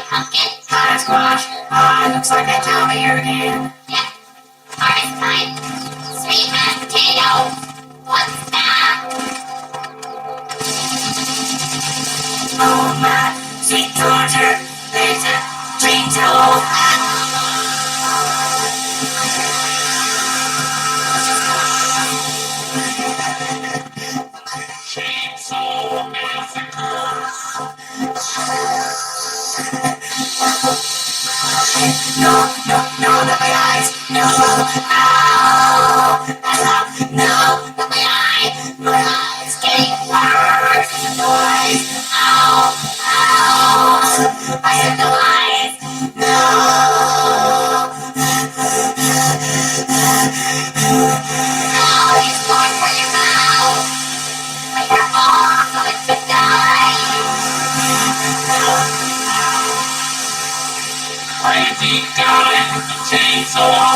pumpkin. Hi, squash. Looks like that time of year again. Yep. Harvest time. Sweet mashed potato. What's that? Oh my, sweet torture. There's a dream to hold. Chainsaw Massacre. No, not my eyes. No, ow. No, not my eye. My eyes getting worse. Noise. Ow, ow. I have no eyes. No. No, it's going for your mouth. But you're all going to die. Crazy guy with the chainsaw.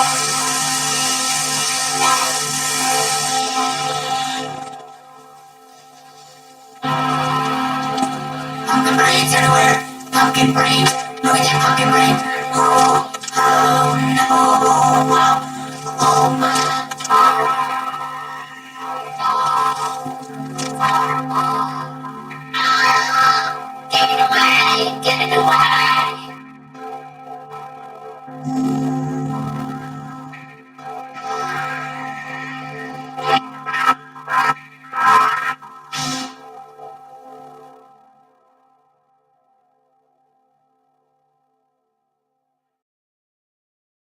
Pumpkin brains everywhere. Pumpkin brains. Look at that pumpkin brain. Oh no. Wow. Oh my.